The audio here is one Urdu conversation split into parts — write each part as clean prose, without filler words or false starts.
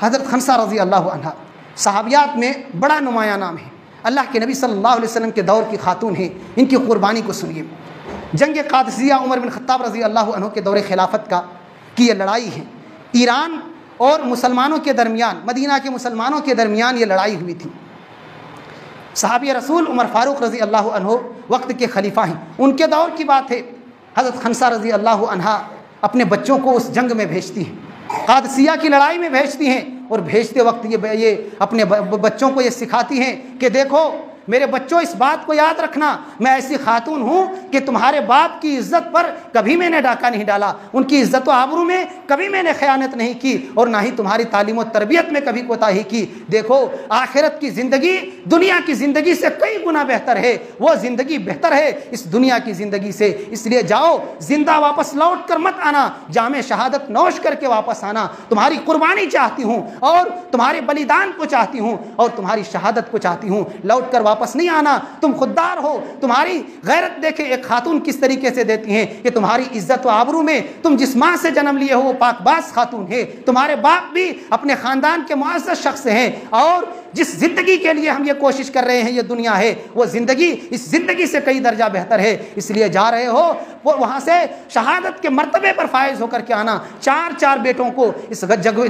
حضرت خنسہ رضی اللہ عنہ صحابیات میں بڑا نمایاں نام ہے، اللہ کے نبی صلی اللہ علیہ وسلم کے دور کی خاتون ہیں، ان کی قربانی کو سنیے۔ جنگ قادسیہ عمر بن خطاب رضی اللہ عنہ کے دور خلافت کی یہ لڑائی ہے، ایران اور مسلمانوں کے درمیان، مدینہ کے مسلمانوں کے درمیان یہ لڑائی ہوئی تھی۔ صحابی رسول عمر فاروق رضی اللہ عنہ وقت کے خلیفہ ہیں، ان کے دور کی بات ہے۔ حضرت خنسہ رضی اللہ عنہ اپنے بچوں کو اس جنگ میں بھیجتی ہیں، قادسیہ کی لڑائی میں بھیجتی ہیں، اور بھیجتے وقت یہ اپنے بچوں کو یہ سکھاتی ہیں کہ دیکھو میرے بچوں، اس بات کو یاد رکھنا، میں ایسی خاتون ہوں کہ تمہارے باپ کی عزت پر کبھی میں نے ڈاکہ نہیں ڈالا، ان کی عزت و آبرو میں کبھی میں نے خیانت نہیں کی، اور نہ ہی تمہاری تعلیم و تربیت میں کبھی کوتاہی کی۔ دیکھو آخرت کی زندگی دنیا کی زندگی سے کئی گنا بہتر ہے، وہ زندگی بہتر ہے اس دنیا کی زندگی سے، اس لیے جاؤ زندہ واپس لوٹ کر مت آنا، جام شہادت نوش کر کے واپس آنا، تمہاری قربانی چاہتی ہوں اور تمہارے بلیدان کو چاہتی ہوں اور تمہاری شہادت کو چاہتی ہوں، لوٹ کر واپس نہیں آنا، تم خوددار ہو۔ تمہاری غیرت دیکھے ایک خاتون کس طریقے سے دیتی ہیں کہ تمہاری عزت و آبرو میں، تم جس ماں سے جنم لیے ہو وہ پاک باز خاتون ہے، تمہارے باپ بھی اپنے خاندان کے معزز شخص ہیں، اور جس زندگی کے لیے ہم یہ کوشش کر رہے ہیں یہ دنیا ہے، وہ زندگی اس زندگی سے کئی درجہ بہتر ہے، اس لیے جا رہے ہو وہ وہاں سے شہادت کے مرتبے پر فائز ہو کر کے آنا۔ چار بیٹوں کو اس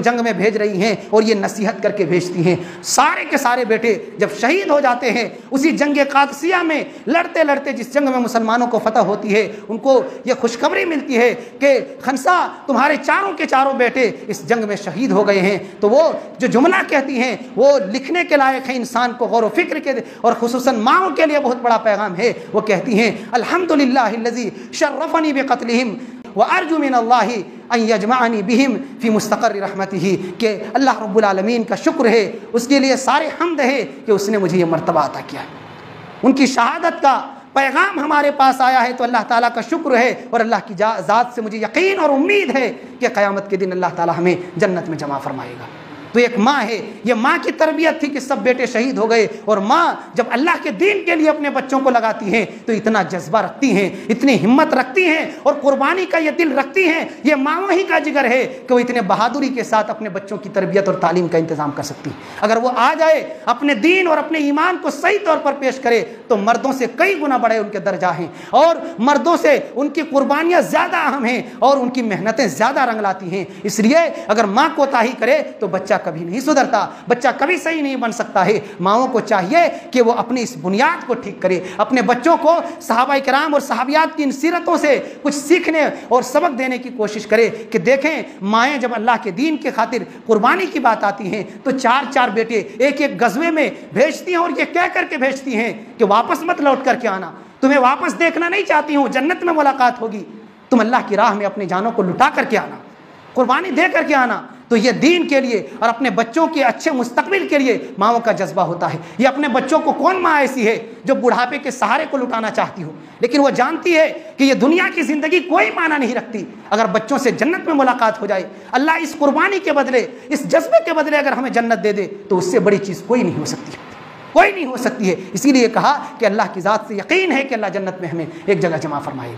جنگ میں بھیج رہی ہیں اور یہ نصیحت کر کے بھیجتی ہیں۔ سارے کے سارے بیٹے جب شہید ہو جاتے ہیں اسی جنگ قادسیہ میں، لڑتے لڑتے جس جنگ میں مسلمانوں کو فتح ہوتی ہے، ان کو یہ خوشخبری ملتی ہے کہ خنسہ تمہارے چاروں کے چاروں بیٹے اس جنگ میں شہید ہو گئے ہیں، تو وہ جو جملہ کہتی ہیں وہ لکھنے کے لائق ہے، انسان کو غور و فکر کے اور خصوصاً ماؤں کے لیے بہت بڑا پیغام ہے۔ وہ کہتی ہیں الحمدللہ الذی شرفنی بقتلہم وارجو من اللہ ان یجمعنی بہم فی مستقر رحمتہ، کہ اللہ رب العالمین کا شکر ہے، اس کے لیے سارے حمد ہے کہ اس نے مجھے یہ مرتبہ عطا کیا ہے۔ ان کی شہادت کا پیغام ہمارے پاس آیا ہے تو اللہ تعالیٰ کا شکر ہے، اور اللہ کی ذات سے مجھے یقین اور امید ہے کہ قیامت کے دن اللہ تعالیٰ ہمیں جنت میں جمع فرمائے گا۔ تو ایک ماں ہے، یہ ماں کی تربیت تھی کہ سب بیٹے شہید ہو گئے، اور ماں جب اللہ کے دین کے لیے اپنے بچوں کو لگاتی ہیں تو اتنا جذبہ رکھتی ہیں، اتنی ہمت رکھتی ہیں اور قربانی کا یہ دل رکھتی ہیں، یہ ماں ہی کا جگر ہے کہ وہ اتنے بہادری کے ساتھ اپنے بچوں کی تربیت اور تعلیم کا انتظام کر سکتی ہیں۔ اگر وہ آ جائے اپنے دین اور اپنے ایمان کو صحیح طور پر پیش کرے تو مردوں سے کئی گنا بڑے ان کے درجہ ہیں، اور مردوں سے ان کی قربانیاں زیادہ اہم ہیں اور ان کی محنتیں زیادہ رنگ لاتی ہیں۔ اس لیے اگر ماں کوتاہی کرے تو بچہ کبھی نہیں سدھرتا، بچہ کبھی صحیح نہیں بن سکتا ہے۔ ماؤں کو چاہیے کہ وہ اپنی اس بنیاد کو ٹھیک کرے، اپنے بچوں کو صحابہ کرام اور صحابیات کی ان سیرتوں سے کچھ سیکھنے اور سبق دینے کی کوشش کرے کہ دیکھیں مائیں جب اللہ کے دین کے خاطر قربانی کی بات آتی ہیں تو چار بیٹے ایک غزوے میں بھیجتی ہیں، اور یہ کہہ کر کے بھیجتی ہیں کہ واپس مت لوٹ کر کے آنا، تمہیں واپس دیکھنا نہیں چاہتی ہوں، جنت میں ملاقات ہوگی، تم اللہ کی راہ میں اپنی جانوں کو لٹا کر کے آنا، قربانی دے کر کے آنا۔ تو یہ دین کے لیے اور اپنے بچوں کے اچھے مستقبل کے لیے ماؤں کا جذبہ ہوتا ہے۔ یہ اپنے بچوں کو، کون ماں ایسی ہے جو بڑھاپے کے سہارے کو لٹانا چاہتی ہو، لیکن وہ جانتی ہے کہ یہ دنیا کی زندگی کوئی معنی نہیں رکھتی اگر بچوں سے جنت میں ملاقات ہو جائے۔ اللہ اس قربانی کے بدلے، اس جذبے کے بدلے اگر ہمیں جنت دے دے تو اس سے بڑی چیز کوئی نہیں ہو سکتی، کوئی نہیں ہو سکتی ہے۔ اسی لیے کہا کہ اللہ کی ذات سے یقین ہے کہ اللہ جنت میں ہمیں ایک جگہ جمع فرمائے۔